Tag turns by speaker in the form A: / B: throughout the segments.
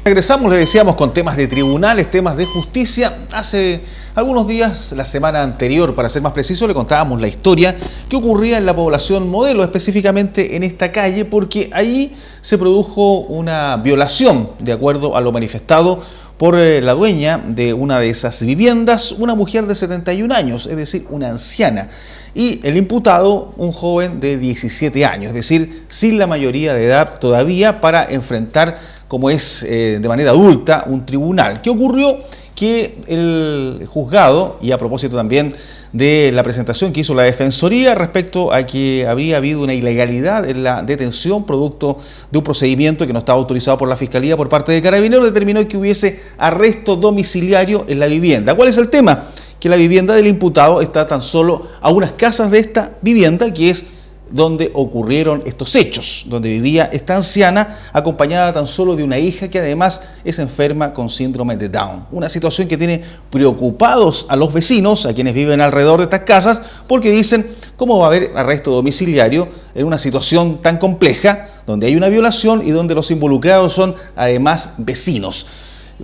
A: Regresamos, le decíamos, con temas de tribunales, temas de justicia. Hace algunos días, la semana anterior, para ser más preciso, le contábamos la historia que ocurría en la población Modelo, específicamente en esta calle, porque ahí se produjo una violación, de acuerdo a lo manifestado por la dueña de una de esas viviendas, una mujer de 71 años, es decir, una anciana, y el imputado, un joven de 17 años, es decir, sin la mayoría de edad todavía para enfrentar, como es de manera adulta, un tribunal. ¿Qué ocurrió? Que el juzgado, y a propósito también de la presentación que hizo la Defensoría respecto a que habría habido una ilegalidad en la detención producto de un procedimiento que no estaba autorizado por la Fiscalía por parte de Carabineros, determinó que hubiese arresto domiciliario en la vivienda. ¿Cuál es el tema? Que la vivienda del imputado está tan solo a unas casas de esta vivienda, que es donde ocurrieron estos hechos, donde vivía esta anciana acompañada tan solo de una hija que además es enferma con síndrome de Down. Una situación que tiene preocupados a los vecinos, a quienes viven alrededor de estas casas, porque dicen, ¿cómo va a haber arresto domiciliario en una situación tan compleja, donde hay una violación y donde los involucrados son además vecinos?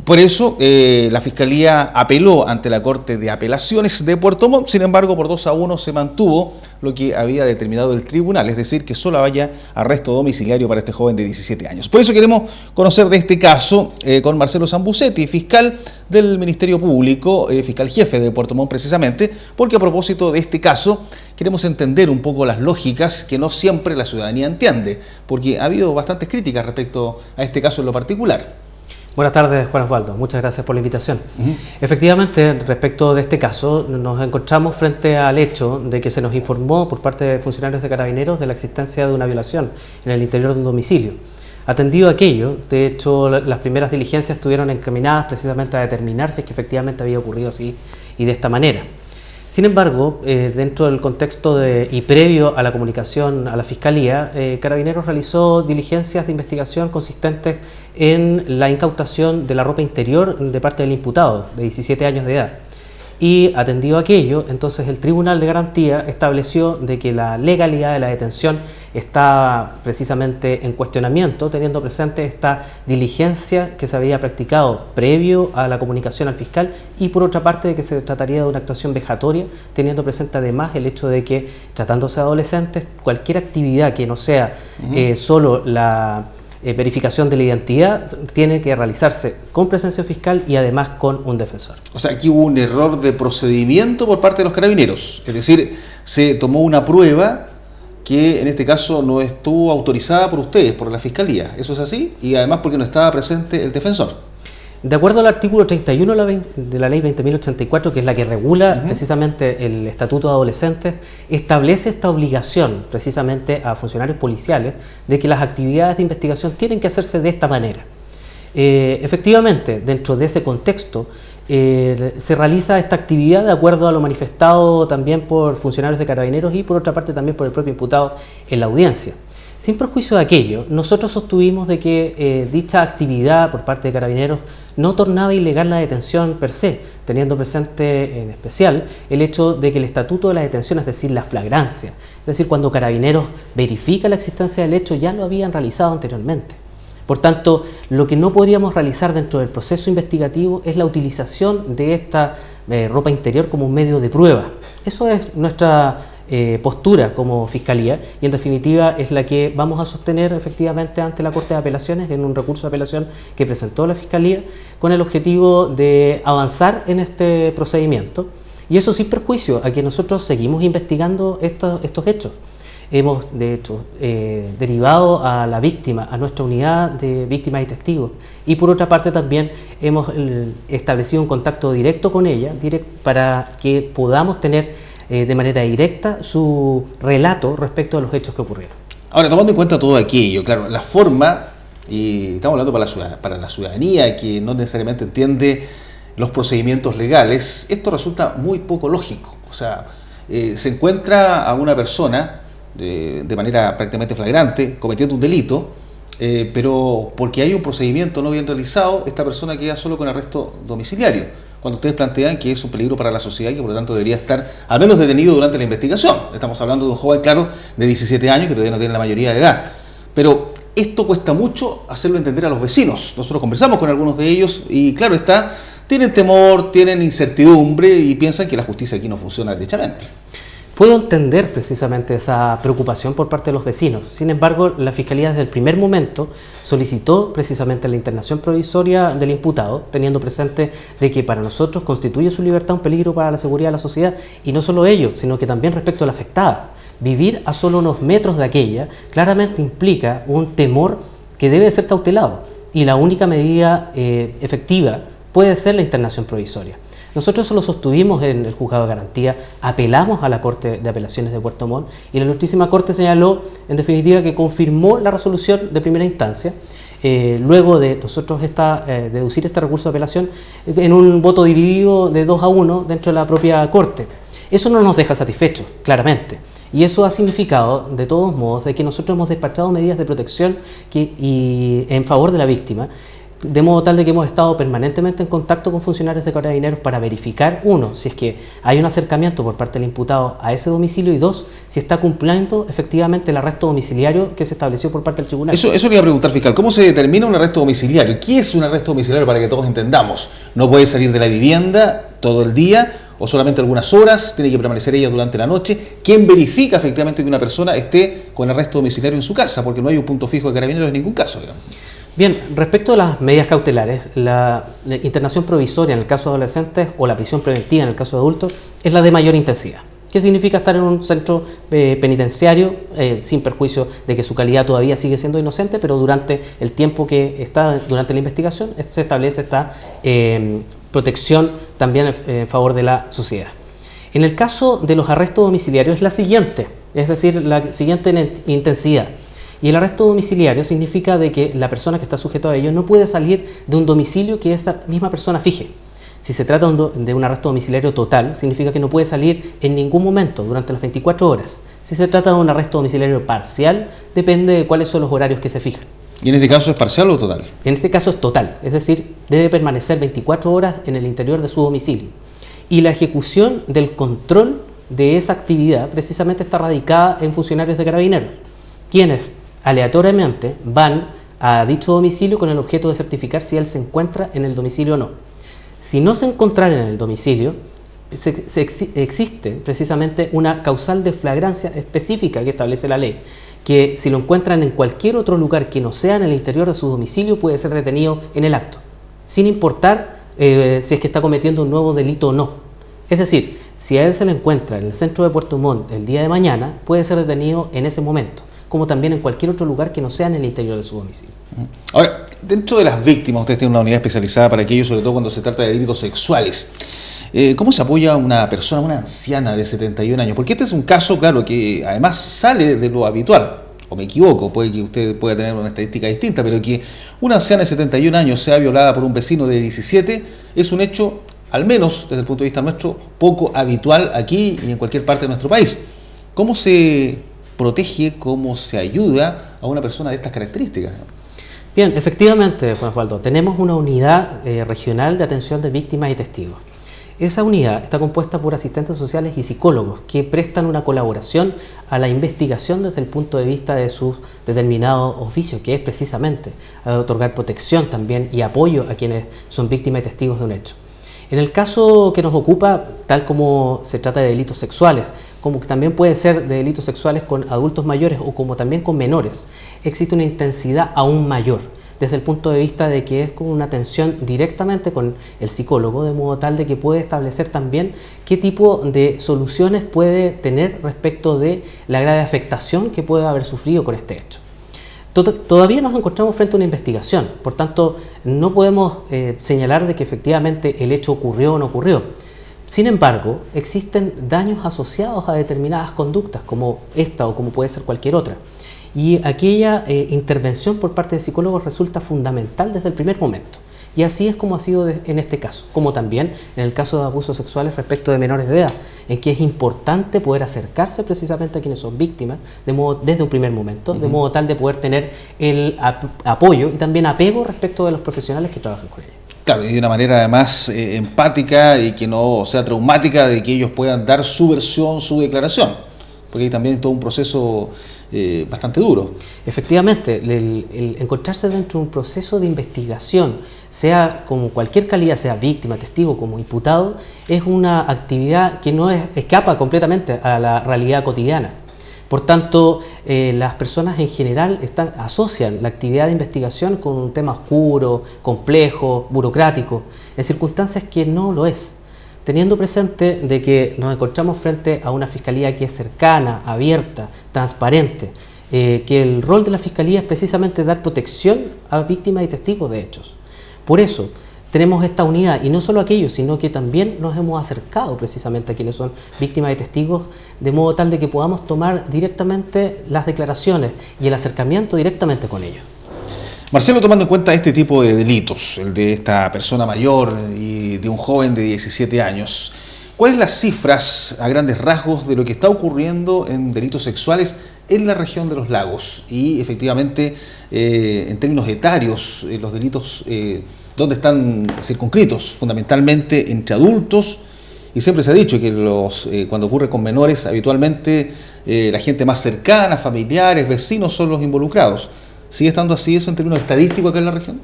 A: Por eso la Fiscalía apeló ante la Corte de Apelaciones de Puerto Montt. Sin embargo, por 2-1 se mantuvo lo que había determinado el tribunal, es decir, que solo haya arresto domiciliario para este joven de 17 años. Por eso queremos conocer de este caso con Marcelo Zambucetti, fiscal del Ministerio Público, fiscal jefe de Puerto Montt precisamente, porque a propósito de este caso queremos entender un poco las lógicas que no siempre la ciudadanía entiende, porque ha habido bastantes críticas respecto a este caso en lo particular.
B: Buenas tardes, Juan Osvaldo. Muchas gracias por la invitación. Efectivamente, respecto de este caso, nos encontramos frente al hecho de que se nos informó por parte de funcionarios de Carabineros de la existencia de una violación en el interior de un domicilio. Atendido aquello, de hecho, las primeras diligencias estuvieron encaminadas precisamente a determinar si es que efectivamente había ocurrido así y de esta manera. Sin embargo, dentro del contexto y previo a la comunicación a la Fiscalía, Carabineros realizó diligencias de investigación consistentes en la incautación de la ropa interior de parte del imputado, de 17 años de edad. Y atendido aquello, entonces el Tribunal de Garantía estableció de que la legalidad de la detención está precisamente en cuestionamiento, teniendo presente esta diligencia que se había practicado previo a la comunicación al fiscal, y por otra parte de que se trataría de una actuación vejatoria, teniendo presente además el hecho de que, tratándose de adolescentes, cualquier actividad que no sea solo la verificación de la identidad tiene que realizarse con presencia fiscal y además con un defensor.
A: O sea, aquí hubo un error de procedimiento por parte de los Carabineros, es decir, se tomó una prueba que en este caso no estuvo autorizada por ustedes, por la Fiscalía. ¿Eso es así? Y además porque no estaba presente el defensor.
B: De acuerdo al artículo 31 de la ley 20.084, que es la que regula precisamente el Estatuto de Adolescentes, establece esta obligación precisamente a funcionarios policiales de que las actividades de investigación tienen que hacerse de esta manera. Efectivamente, dentro de ese contexto, se realiza esta actividad de acuerdo a lo manifestado también por funcionarios de Carabineros y por otra parte también por el propio imputado en la audiencia. Sin perjuicio de aquello, nosotros sostuvimos de que dicha actividad por parte de Carabineros no tornaba ilegal la detención per se, teniendo presente en especial el hecho de que el estatuto de la detención, es decir, la flagrancia, es decir, cuando Carabineros verifica la existencia del hecho, ya lo habían realizado anteriormente. Por tanto, lo que no podríamos realizar dentro del proceso investigativo es la utilización de esta ropa interior como un medio de prueba. Eso es nuestra postura como Fiscalía, y en definitiva es la que vamos a sostener efectivamente ante la Corte de Apelaciones en un recurso de apelación que presentó la Fiscalía con el objetivo de avanzar en este procedimiento, y eso sin perjuicio a que nosotros seguimos investigando estos hechos. Hemos de hecho derivado a la víctima, a nuestra unidad de víctimas y testigos, y por otra parte también hemos establecido un contacto directo con ella para que podamos tener de manera directa su relato respecto a los hechos que ocurrieron.
A: Ahora, tomando en cuenta todo aquello, claro, la forma, y estamos hablando para la ciudadanía que no necesariamente entiende los procedimientos legales, esto resulta muy poco lógico. O sea, se encuentra a una persona de manera prácticamente flagrante cometiendo un delito, pero porque hay un procedimiento no bien realizado, esta persona queda solo con arresto domiciliario, cuando ustedes plantean que es un peligro para la sociedad y que por lo tanto debería estar al menos detenido durante la investigación. Estamos hablando de un joven, claro, de 17 años que todavía no tiene la mayoría de edad. Pero esto cuesta mucho hacerlo entender a los vecinos. Nosotros conversamos con algunos de ellos y claro está, tienen temor, tienen incertidumbre y piensan que la justicia aquí no funciona derechamente.
B: Puedo entender precisamente esa preocupación por parte de los vecinos. Sin embargo, la Fiscalía desde el primer momento solicitó precisamente la internación provisoria del imputado, teniendo presente de que para nosotros constituye su libertad un peligro para la seguridad de la sociedad, y no solo ello, sino que también respecto a la afectada. Vivir a solo unos metros de aquella claramente implica un temor que debe ser cautelado, y la única medida efectiva puede ser la internación provisoria. Nosotros lo sostuvimos en el Juzgado de Garantía, apelamos a la Corte de Apelaciones de Puerto Montt y la Ilustrísima Corte señaló, en definitiva, que confirmó la resolución de primera instancia, luego de nosotros deducir este recurso de apelación en un voto dividido de 2-1 dentro de la propia Corte. Eso no nos deja satisfechos, claramente, y eso ha significado, de todos modos, de que nosotros hemos despachado medidas de protección en favor de la víctima, de modo tal de que hemos estado permanentemente en contacto con funcionarios de Carabineros para verificar, uno, si es que hay un acercamiento por parte del imputado a ese domicilio, y dos, si está cumpliendo efectivamente el arresto domiciliario que se estableció por parte del tribunal.
A: Eso le iba a preguntar, fiscal, ¿cómo se determina un arresto domiciliario? ¿Qué es un arresto domiciliario para que todos entendamos? ¿No puede salir de la vivienda todo el día o solamente algunas horas? ¿Tiene que permanecer ella durante la noche? ¿Quién verifica efectivamente que una persona esté con arresto domiciliario en su casa? Porque no hay un punto fijo de Carabineros en ningún caso, digamos.
B: Bien, respecto a las medidas cautelares, la internación provisoria en el caso de adolescentes o la prisión preventiva en el caso de adultos es la de mayor intensidad. ¿Qué significa estar en un centro penitenciario sin perjuicio de que su calidad todavía sigue siendo inocente, pero durante el tiempo que está durante la investigación se establece esta protección también en favor de la sociedad? En el caso de los arrestos domiciliarios es la siguiente, es decir, la siguiente intensidad. Y el arresto domiciliario significa de que la persona que está sujeta a ello no puede salir de un domicilio que esa misma persona fije. Si se trata de un arresto domiciliario total, significa que no puede salir en ningún momento durante las 24 horas. Si se trata de un arresto domiciliario parcial, depende de cuáles son los horarios que se fijan.
A: ¿Y en este caso es parcial o total?
B: En este caso es total, es decir, debe permanecer 24 horas en el interior de su domicilio. Y la ejecución del control de esa actividad precisamente está radicada en funcionarios de Carabineros, quienes aleatoriamente van a dicho domicilio con el objeto de certificar si él se encuentra en el domicilio o no. Si no se encontrara en el domicilio, existe precisamente una causal de flagrancia específica que establece la ley, que si lo encuentran en cualquier otro lugar que no sea en el interior de su domicilio, puede ser detenido en el acto, sin importar si es que está cometiendo un nuevo delito o no. Es decir, si a él se le encuentra en el centro de Puerto Montt el día de mañana, puede ser detenido en ese momento, como también en cualquier otro lugar que no sea en el interior de su domicilio.
A: Ahora, dentro de las víctimas, ustedes tienen una unidad especializada para aquello, sobre todo cuando se trata de delitos sexuales. ¿Cómo se apoya a una persona, una anciana de 71 años? Porque este es un caso, claro, que además sale de lo habitual, o me equivoco, puede que usted pueda tener una estadística distinta, pero que una anciana de 71 años sea violada por un vecino de 17 es un hecho, al menos desde el punto de vista nuestro, poco habitual aquí y en cualquier parte de nuestro país. ¿Cómo se protege, cómo se ayuda a una persona de estas características?
B: Bien, efectivamente, Juan Osvaldo, tenemos una unidad regional de atención de víctimas y testigos. Esa unidad está compuesta por asistentes sociales y psicólogos que prestan una colaboración a la investigación desde el punto de vista de sus determinados oficios, que es precisamente otorgar protección también y apoyo a quienes son víctimas y testigos de un hecho. En el caso que nos ocupa, tal como se trata de delitos sexuales, como que también puede ser de delitos sexuales con adultos mayores o como también con menores, existe una intensidad aún mayor, desde el punto de vista de que es como una atención directamente con el psicólogo, de modo tal de que puede establecer también qué tipo de soluciones puede tener respecto de la grave afectación que puede haber sufrido con este hecho. Todavía nos encontramos frente a una investigación, por tanto no podemos señalar de que efectivamente el hecho ocurrió o no ocurrió. Sin embargo, existen daños asociados a determinadas conductas como esta o como puede ser cualquier otra. Y aquella intervención por parte de psicólogos resulta fundamental desde el primer momento. Y así es como ha sido en este caso, como también en el caso de abusos sexuales respecto de menores de edad, en que es importante poder acercarse precisamente a quienes son víctimas desde un primer momento, de modo tal de poder tener el apoyo y también apego respecto de los profesionales que trabajan con ellos.
A: Claro, y de una manera además empática y que no sea traumática, de que ellos puedan dar su versión, su declaración, porque hay también todo un proceso bastante duro.
B: Efectivamente, el encontrarse dentro de un proceso de investigación, sea como cualquier calidad, sea víctima, testigo, como imputado, es una actividad que no escapa completamente a la realidad cotidiana. Por tanto, las personas en general asocian la actividad de investigación con un tema oscuro, complejo, burocrático, en circunstancias que no lo es. Teniendo presente de que nos encontramos frente a una fiscalía que es cercana, abierta, transparente, que el rol de la fiscalía es precisamente dar protección a víctimas y testigos de hechos. Por eso tenemos esta unidad, y no solo aquellos, sino que también nos hemos acercado precisamente a quienes son víctimas y testigos, de modo tal de que podamos tomar directamente las declaraciones y el acercamiento directamente con ellos.
A: Marcelo, tomando en cuenta este tipo de delitos, el de esta persona mayor y de un joven de 17 años, ¿cuáles las cifras a grandes rasgos de lo que está ocurriendo en delitos sexuales en la región de los lagos? Y efectivamente, en términos etarios, los delitos, ¿dónde están circunscritos? Fundamentalmente entre adultos, y siempre se ha dicho que cuando ocurre con menores, habitualmente la gente más cercana, familiares, vecinos, son los involucrados. ¿Sigue estando así eso en términos estadísticos acá en la región?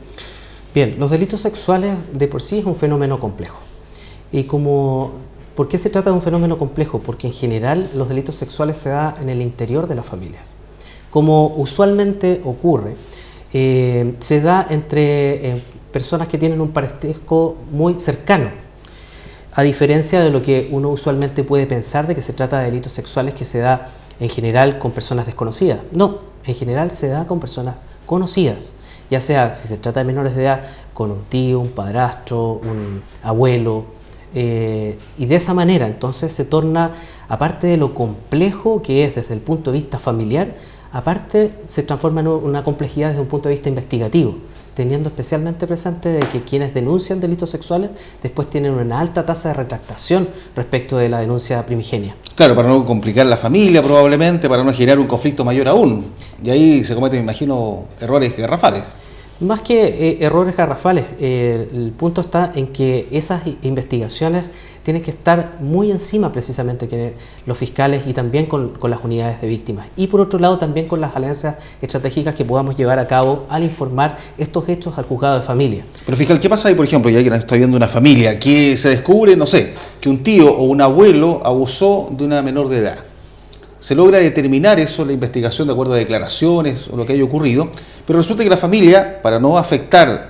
B: Bien, los delitos sexuales de por sí es un fenómeno complejo. ¿Por qué se trata de un fenómeno complejo? Porque en general los delitos sexuales se dan en el interior de las familias. Como usualmente ocurre, se da entre personas que tienen un parentesco muy cercano, a diferencia de lo que uno usualmente puede pensar de que se trata de delitos sexuales que se da en general con personas desconocidas. No. En general se da con personas conocidas, ya sea si se trata de menores de edad, con un tío, un padrastro, un abuelo, y de esa manera entonces se torna, aparte de lo complejo que es desde el punto de vista familiar, aparte se transforma en una complejidad desde un punto de vista investigativo, teniendo especialmente presente de que quienes denuncian delitos sexuales después tienen una alta tasa de retractación respecto de la denuncia primigenia.
A: Claro, para no complicar la familia probablemente, para no generar un conflicto mayor aún. Y ahí se cometen, me imagino, errores garrafales.
B: Más que errores garrafales, el punto está en que esas investigaciones tienen que estar muy encima precisamente que los fiscales y también con las unidades de víctimas. Y por otro lado también con las alianzas estratégicas que podamos llevar a cabo al informar estos hechos al juzgado de familia.
A: Pero fiscal, ¿qué pasa ahí, por ejemplo, ya que está viendo una familia, que se descubre, no sé, que un tío o un abuelo abusó de una menor de edad? Se logra determinar eso en la investigación de acuerdo a declaraciones o lo que haya ocurrido, pero resulta que la familia, para no afectar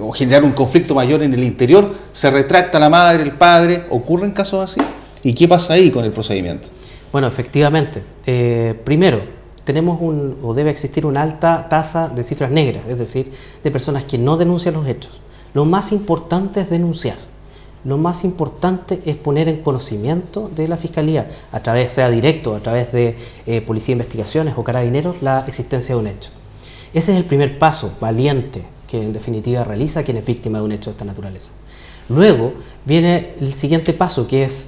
A: o generar un conflicto mayor en el interior, se retracta la madre, el padre. ¿Ocurren casos así? ¿Y qué pasa ahí con el procedimiento?
B: Bueno, efectivamente. Primero, debe existir una alta tasa de cifras negras, es decir, de personas que no denuncian los hechos. Lo más importante es denunciar. Lo más importante es poner en conocimiento de la Fiscalía, sea directo, a través de Policía de Investigaciones o Carabineros, la existencia de un hecho. Ese es el primer paso valiente que en definitiva realiza quien es víctima de un hecho de esta naturaleza. Luego viene el siguiente paso, que es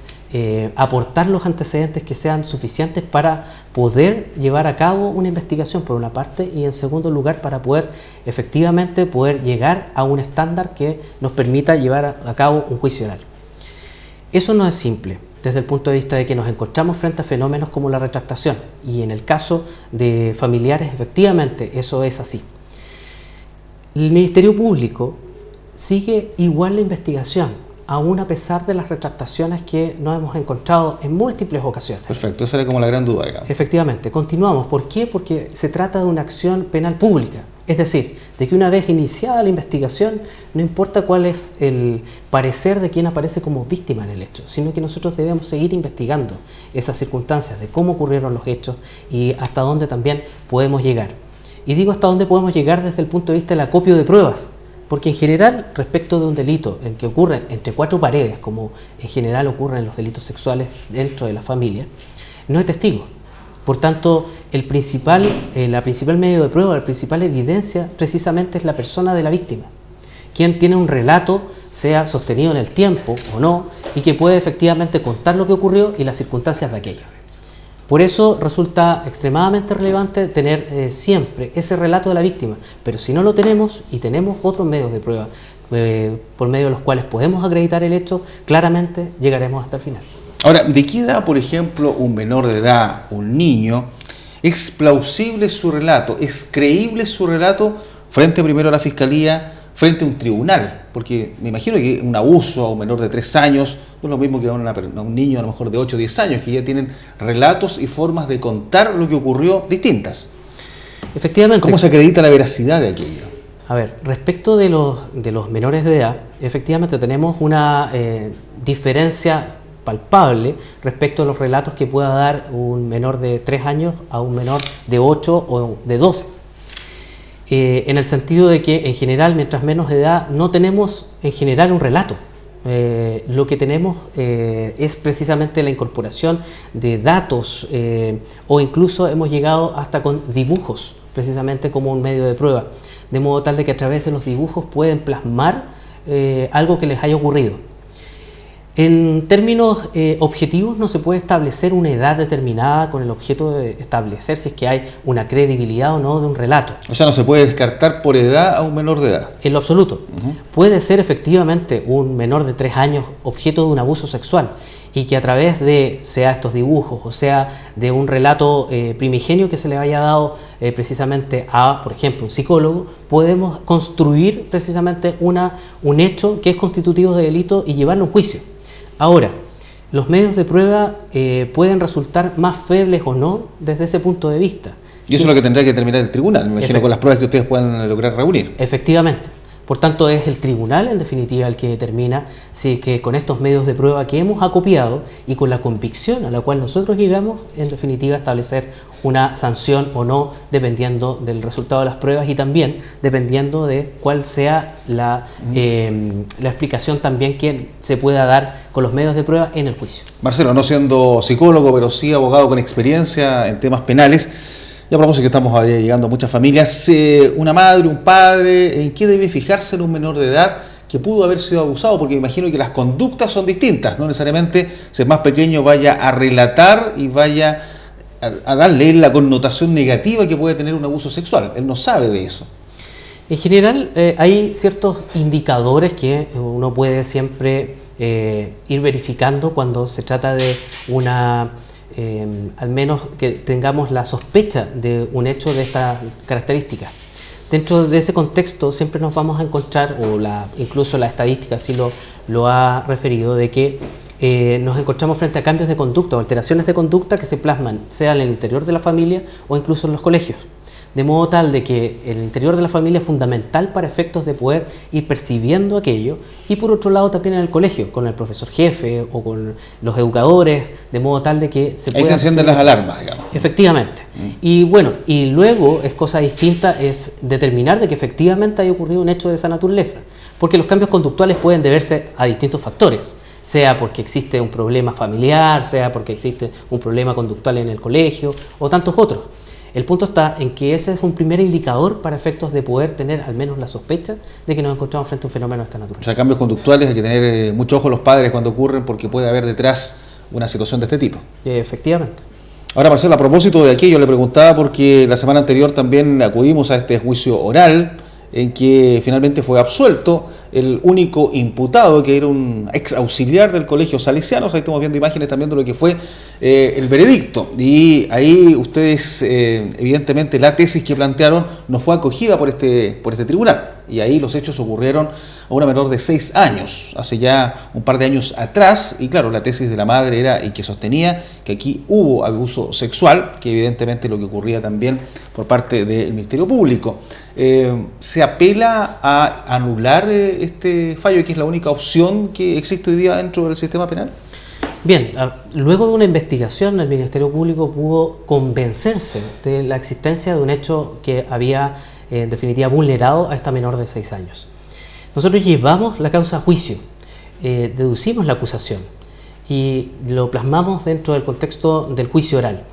B: aportar los antecedentes que sean suficientes para poder llevar a cabo una investigación por una parte, y en segundo lugar para poder efectivamente llegar a un estándar que nos permita llevar a cabo un juicio oral. Eso no es simple desde el punto de vista de que nos encontramos frente a fenómenos como la retractación, y en el caso de familiares efectivamente eso es así. El Ministerio Público sigue igual la investigación, aún a pesar de las retractaciones que nos hemos encontrado en múltiples ocasiones.
A: Perfecto, esa era como la gran duda, digamos.
B: Efectivamente, continuamos. ¿Por qué? Porque se trata de una acción penal pública. Es decir, de que una vez iniciada la investigación, no importa cuál es el parecer de quien aparece como víctima en el hecho, sino que nosotros debemos seguir investigando esas circunstancias de cómo ocurrieron los hechos y hasta dónde también podemos llegar. Y digo hasta dónde podemos llegar desde el punto de vista del acopio de pruebas. Porque en general, respecto de un delito en que ocurre entre cuatro paredes, como en general ocurren en los delitos sexuales dentro de la familia, no hay testigo. Por tanto, la principal medio de prueba, la principal evidencia, precisamente es la persona de la víctima, quien tiene un relato, sea sostenido en el tiempo o no, y que puede efectivamente contar lo que ocurrió y las circunstancias de aquello. Por eso resulta extremadamente relevante tener siempre ese relato de la víctima, pero si no lo tenemos y tenemos otros medios de prueba por medio de los cuales podemos acreditar el hecho, claramente llegaremos hasta el final.
A: Ahora, ¿de qué edad, por ejemplo, un menor de edad, un niño, ¿Es plausible su relato? ¿Es creíble su relato frente primero a la Fiscalía, frente a un tribunal? Porque me imagino que un abuso a un menor de 3 años no es lo mismo que a un niño a lo mejor de 8 o 10 años, que ya tienen relatos y formas de contar lo que ocurrió distintas.
B: Efectivamente.
A: ¿Cómo se acredita la veracidad de aquello?
B: A ver, respecto de los menores de edad, efectivamente tenemos una diferencia palpable respecto a los relatos que pueda dar un menor de 3 años a un menor de 8 o de 12. En el sentido de que en general, mientras menos edad, no tenemos en general un relato. Lo que tenemos es precisamente la incorporación de datos o incluso hemos llegado hasta con dibujos, precisamente como un medio de prueba, de modo tal de que a través de los dibujos pueden plasmar algo que les haya ocurrido. En términos objetivos no se puede establecer una edad determinada con el objeto de establecer si es que hay una credibilidad o no de un relato.
A: O sea, no se puede descartar por edad a un menor de edad.
B: En lo absoluto. Puede ser efectivamente un menor de 3 años objeto de un abuso sexual y que a través de, sea estos dibujos o sea de un relato primigenio que se le haya dado precisamente a, por ejemplo, un psicólogo, podemos construir precisamente un hecho que es constitutivo de delito y llevarlo a un juicio. Ahora, los medios de prueba pueden resultar más febles o no desde ese punto de vista.
A: Y eso es lo que tendrá que determinar el tribunal, me imagino, con las pruebas que ustedes puedan lograr reunir.
B: Efectivamente. Por tanto, es el tribunal, en definitiva, el que determina si que con estos medios de prueba que hemos acopiado y con la convicción a la cual nosotros llegamos, en definitiva, establecer una sanción o no, dependiendo del resultado de las pruebas y también dependiendo de cuál sea la explicación también que se pueda dar con los medios de prueba en el juicio.
A: Marcelo, no siendo psicólogo, pero sí abogado con experiencia en temas penales, y a propósito que estamos llegando a muchas familias, una madre, un padre, ¿en qué debe fijarse en un menor de edad que pudo haber sido abusado? Porque me imagino que las conductas son distintas, no necesariamente si es más pequeño vaya a relatar y vaya a darle la connotación negativa que puede tener un abuso sexual. Él no sabe de eso.
B: En general hay ciertos indicadores que uno puede siempre ir verificando cuando se trata de una... al menos que tengamos la sospecha de un hecho de esta característica. Dentro de ese contexto siempre nos vamos a encontrar, o incluso la estadística así lo ha referido, de que nos encontramos frente a cambios de conducta o alteraciones de conducta que se plasman, sea en el interior de la familia o incluso en los colegios. De modo tal de que el interior de la familia es fundamental para efectos de poder ir percibiendo aquello, y por otro lado también en el colegio, con el profesor jefe o con los educadores, de modo tal de que se pueda...
A: Ahí se encienden las alarmas, digamos.
B: Efectivamente. Y bueno, y luego es cosa distinta es determinar de que efectivamente haya ocurrido un hecho de esa naturaleza, porque los cambios conductuales pueden deberse a distintos factores, sea porque existe un problema familiar, sea porque existe un problema conductual en el colegio o tantos otros. El punto está en que ese es un primer indicador para efectos de poder tener al menos la sospecha de que nos encontramos frente a un fenómeno de esta naturaleza.
A: O sea, cambios conductuales, hay que tener mucho ojo los padres cuando ocurren, porque puede haber detrás una situación de este tipo.
B: Efectivamente.
A: Ahora, Marcelo, a propósito de aquello, le preguntaba porque la semana anterior también acudimos a este juicio oral en que finalmente fue absuelto el único imputado, que era un ex auxiliar del Colegio Salesianos. Ahí estamos viendo imágenes también de lo que fue el veredicto. Y ahí ustedes, evidentemente, la tesis que plantearon no fue acogida por este tribunal. Y ahí los hechos ocurrieron a una menor de 6 años, hace ya un par de años atrás. Y claro, la tesis de la madre era y que sostenía que aquí hubo abuso sexual, que evidentemente lo que ocurría también por parte del Ministerio Público. ¿Se apela a anular este fallo, que es la única opción que existe hoy día dentro del sistema penal?
B: Bien, luego de una investigación, el Ministerio Público pudo convencerse de la existencia de un hecho que había, en definitiva, vulnerado a esta menor de 6 años. Nosotros llevamos la causa a juicio, deducimos la acusación y lo plasmamos dentro del contexto del juicio oral.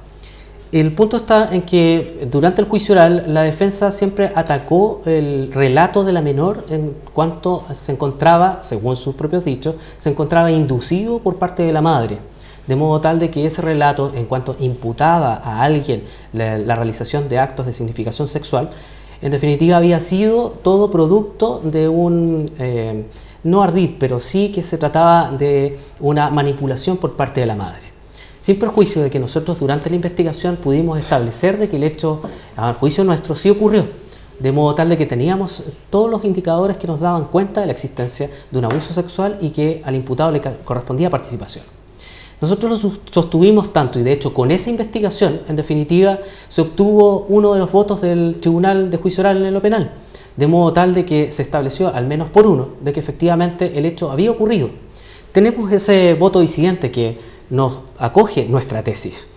B: El punto está en que durante el juicio oral la defensa siempre atacó el relato de la menor en cuanto se encontraba, según sus propios dichos, se encontraba inducido por parte de la madre, de modo tal de que ese relato, en cuanto imputaba a alguien la realización de actos de significación sexual, en definitiva había sido todo producto de un, no ardid, pero sí que se trataba de una manipulación por parte de la madre. sin perjuicio de que nosotros durante la investigación pudimos establecer de que el hecho, a juicio nuestro, sí ocurrió, de modo tal de que teníamos todos los indicadores que nos daban cuenta de la existencia de un abuso sexual y que al imputado le correspondía participación. Nosotros lo sostuvimos tanto, y de hecho con esa investigación, en definitiva, se obtuvo uno de los votos del Tribunal de Juicio Oral en lo penal, de modo tal de que se estableció, al menos por uno, de que efectivamente el hecho había ocurrido. Tenemos ese voto disidente que nos acoge nuestra tesis.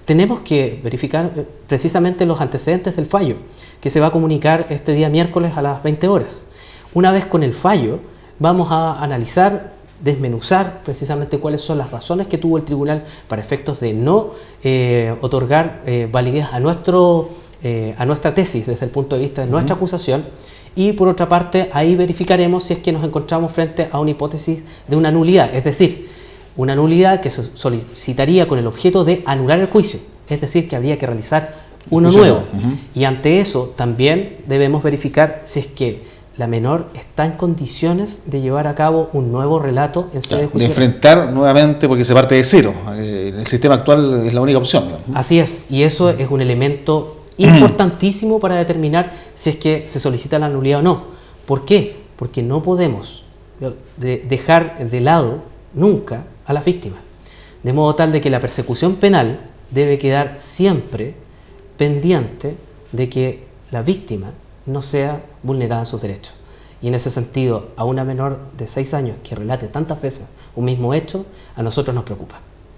B: Tenemos que verificar precisamente los antecedentes del fallo, que se va a comunicar este día miércoles a las 20 horas. Una vez con el fallo, vamos a analizar, desmenuzar precisamente cuáles son las razones que tuvo el tribunal para efectos de no otorgar validez a nuestra tesis desde el punto de vista de nuestra acusación, y por otra parte ahí verificaremos si es que nos encontramos frente a una hipótesis de una nulidad, es decir, una nulidad que se solicitaría con el objeto de anular el juicio, es decir, que habría que realizar uno nuevo. Y ante eso también debemos verificar si es que la menor está en condiciones de llevar a cabo un nuevo relato en sede de juicio.
A: De enfrentar nuevamente, porque se parte de cero. En el sistema actual es la única opción, ¿no?
B: Así es, y eso es un elemento importantísimo para determinar si es que se solicita la nulidad o no. ¿Por qué? Porque no podemos dejar de lado nunca a las víctimas, de modo tal de que la persecución penal debe quedar siempre pendiente de que la víctima no sea vulnerada en sus derechos. Y en ese sentido, a una menor de 6 años que relate tantas veces un mismo hecho, a nosotros nos preocupa.